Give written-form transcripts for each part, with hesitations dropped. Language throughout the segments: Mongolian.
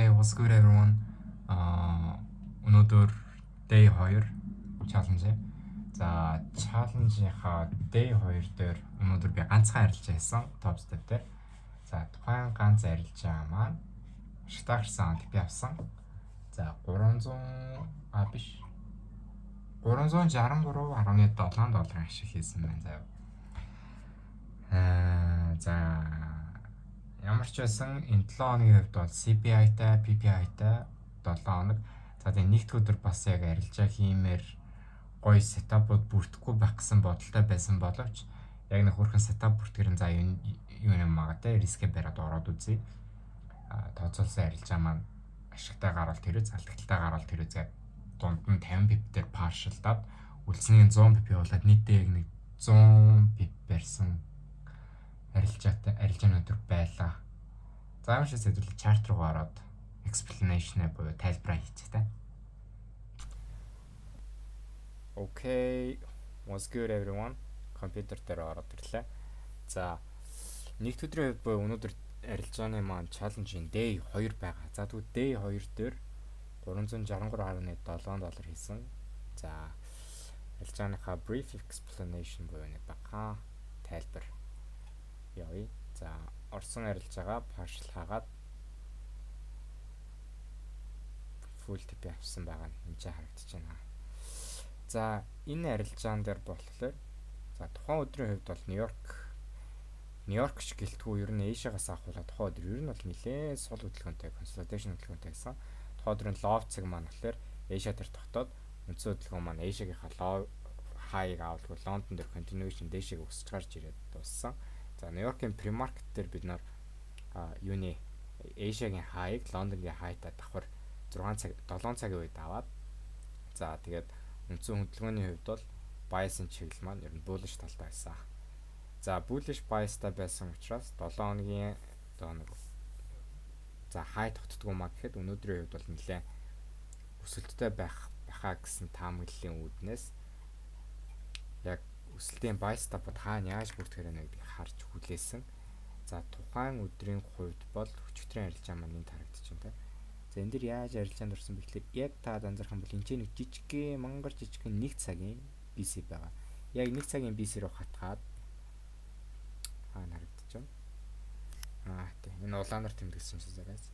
Hey, what's good everyone? Өнөөдөр day 2 challenge. За, challenge-ийнхаа day 2 дээр өнөөдөр би ганцхан арилжаа хийсэн top step дээр. За, тухайн ганц арилжаа маань ашигтай гарсан тип авсан. За, 363.7 долларын ашиг хийсэн байна заяа. За ямар ч байсан энэ 7 хоногийн хувьд бол CPI-тай, PPI-тай 7 хоног. За тэгээ нэгд өдөр бас яг арилжаа хиймээр гоё сетапууд бүрдэхгүй байх гэсэн бодолтой байсан боловч яг нэг хөрхэн сетап бүртгэрэн за юу юм магадгүй рискээ бариад ороод үзье. Тооцоолсон арилжаа маань ашигтай гаралт хэрэг, алдагдaltaй гаралт хэрэг зэрэг дунд нь 50 pip дээр partial-даад үлдснийг 100 pip явуулаад нийтдээ яг нэг 100 pip барьсан арилжааны өдөр байлаа. За ямар ч зүйл чарт руу ороод explanation буюу тайлбараа хийчихтэй. Okay, what's good everyone? Компьютер дээр ороод ирлээ. За нэгд өдрийн хувьд буюу өнөөдөр арилжааны маань challenge-ийн day 2 байгаа. За тэгвэл day 2 дээр 363.7 доллар хийсэн. За арилжааныхаа brief explanation буюу нэг бага тайлбар явъя. За орсон арилжаагаа partial хагаад full tip авсан байгаа нь энэ ч харагдаж байна. За энэ арилжаан дээр болохоор за тухайн өдрийн хувьд бол Нью-Йорк шиг гэлтгүй ер нь Эшиагаас авахуулаад тухайн өдөр ер нь бол нэлээд сул хөдөлгөөнтэй consolidation хөдөлгөөнтэй гэсэн. Тухайн өдрийн low цаг маань болохоор Эшиа дээр тогтоод үндсэн хөдөлгөөн маань Эшиагийнхаа low high-ыг авалгүй Лондон дээр continuation дэшег өсөж гарч ирээд дууссан. За Нью-Йоркийн pre-market дээр бид нар юуны Эшиагийн high-ыг Лондонгийн high-тай давхар 7 цагийн үед аваад за тэгээд үндсэн хөдөлгөөний хувьд бол bias-ын чиглэл маань ер нь bullish талтай байсан. За bullish bias-тай байсан учраас 7 хоногийн за high тогтдгоо маа гэхэд өнөөдрийн хувьд бол нэлээд өсөлттэй байхаа гэсэн таамаглалын үүднээс яг өсөлтийн bias-тай бод хаана яаж бүртгэх вэ гэдгийг харж хүлээсэн. За тухайн өдрийн хувьд бол өчигдрийн арилжаа маань энд харагдаж байна. За энэ дэр яаж арилжаанд орсон бэ гэхээр яг та анзаарах юм бол энэ нэг жижигхэн мангар жижигхэн 1 цагийн BC байгаа. Яг 1 цагийн BC руу хатгаад харагдаж байна. Тийм энэ улаанаар тэмдэгдсэн юм зэрэгс.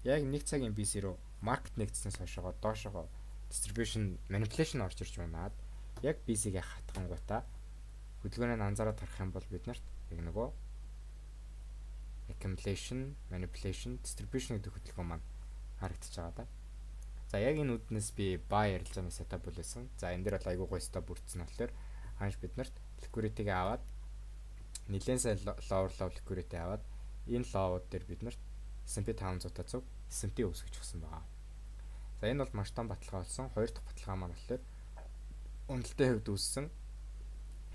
Яг 1 цагийн BC руу market нэгдснээс хойшоо доошоо distribution manipulation орж ирж унаад яг BC-гээ хатгангуудаа хөдөлгөөнийг анзаараад харах юм бол биднэрт яг нөгөө accumulation, manipulation, distribution гэдэг хөдөлгөөн маань харагдаж байгаа да. За яг энэ үднэс би buy арилжааны setup бүлээсэн. За энэ дээр бол айгүй гоё setup бүрдсэн болохоор ханш биднэрт liquidity-г аваад нэлээд сайн lower low liquidity аваад энэ low-ууд дээр биднэрт S&P 500-аа зөв S&P өсгөж өгсөн байгаа. За энэ бол маш том баталгаа болсон. Хоёр дахь баталгаа маань болохоор үнэлтийн хувьд үүссэн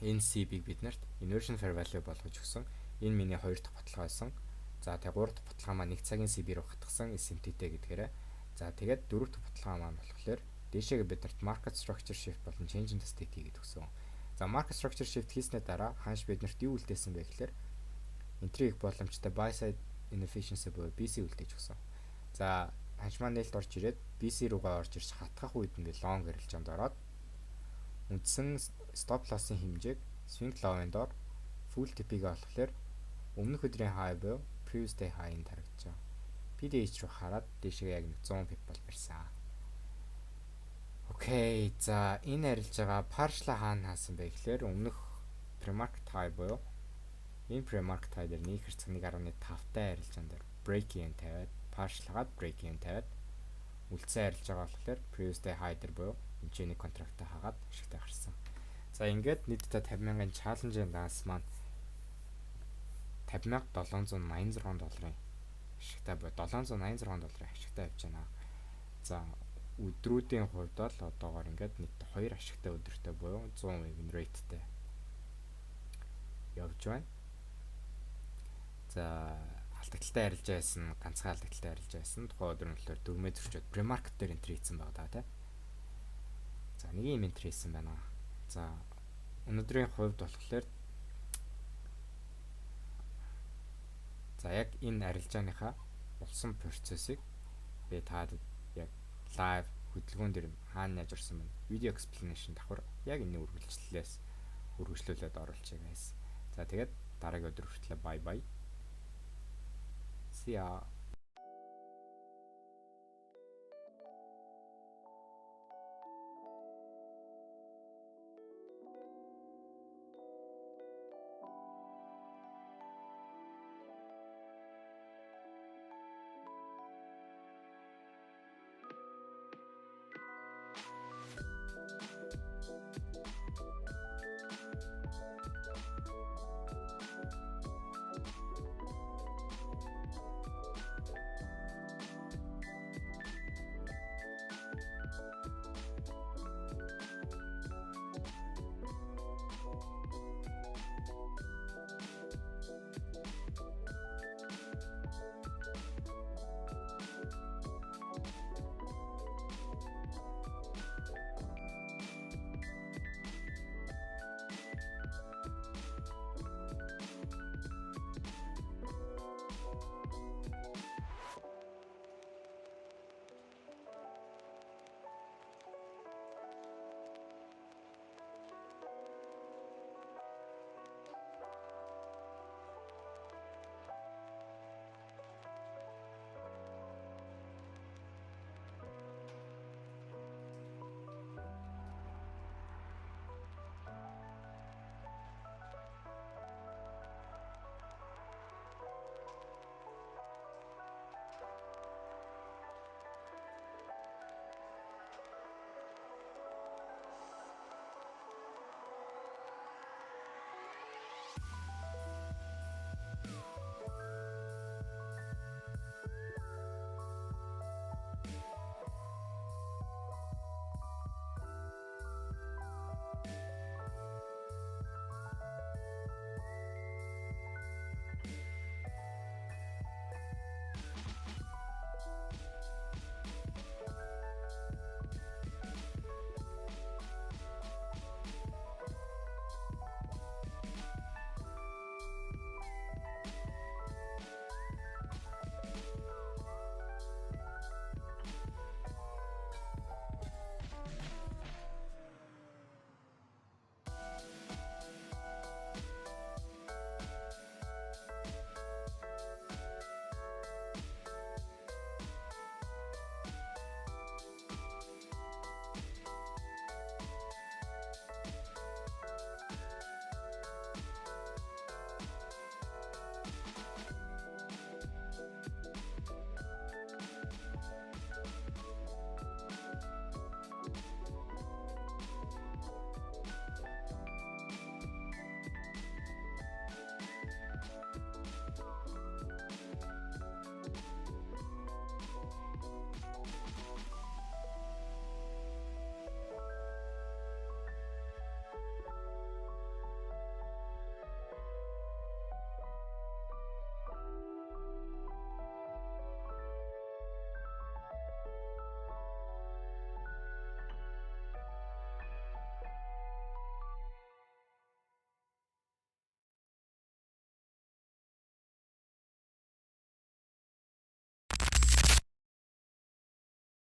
энэ CB-г биднэрт inversion fair value болгож өгсөн. Энэ миний хоёр дахь баталгаа байсан. За тэгээ гурав дахь баталгаа маань 1 цагийн CB руу хатгсан SMT-тэй гэдгээрээ. За тэгээд дөрөв дахь баталгаа маань болохоор дээшээгээ биднэрт market structure shift болон change in the state гэдэг өгсөн. За market structure shift хийснээр дараа ханш биднэрт юу үлдээсэн бэ гэхээр entry хийх боломжтой buy side inefficiency буюу BC үлдээж өгсөн. За ханш маань нээлт орж ирээд BC руугаа орж ирж хатгах үед ингээд long арилжаанд ороод үндсэн stop loss-ын хэмжээг swing low-ын доор full tip-ийг олохлоор өмнөх өдрийн high буюу previous day high-ыг харагдаж байгаа. PDH руу хараад дээшээ яг 100 pip бол барьсан. Окей, за энэ арилжаагаа partial хаана хаасан бэ гэхээр өмнөх pre-market high буюу энэ pre-market high дээр нэг хэрцэг 1.5-тай арилжаан дээр break-in тавиад partial хагаад break-in тавиад үлдсэн арилжаагаа болохоор previous day high дээр буюу энэ контрактаа хагаад ашигтай гарсан. За ингээд нийтдээ 50,000-ын challenge-ийн данс маань 50,786 долларын ашигтай бод 786 долларын ашигтай явж байна. За өдрүүдийн хувьд бол одоогоор ингээд нэг 2 ашигтай өдөртэй буюу 100% win rate-тэй явж байна. За алдагдaltaй арилжаа байсан, ганцхан алдагдaltaй арилжаа байсан. Тухайн өдөр нь болохоор 4 төгрөгчөд pre-market дээр энтри хийсэн байгаа даа, тий. За нэг юм энтри хийсэн байна. За өнөөдрийн хувьд болохоор за яг энэ арилжааныхаа болсон процессыг би таад яг лайв хөдөлгөөн дээр хаана яаж орсон байна. Видео explanation давхар яг энэ үргэлжлүүлээд оруулчих guys. За тэгээд дараагийн өдөр хүртэл bye bye. See ya.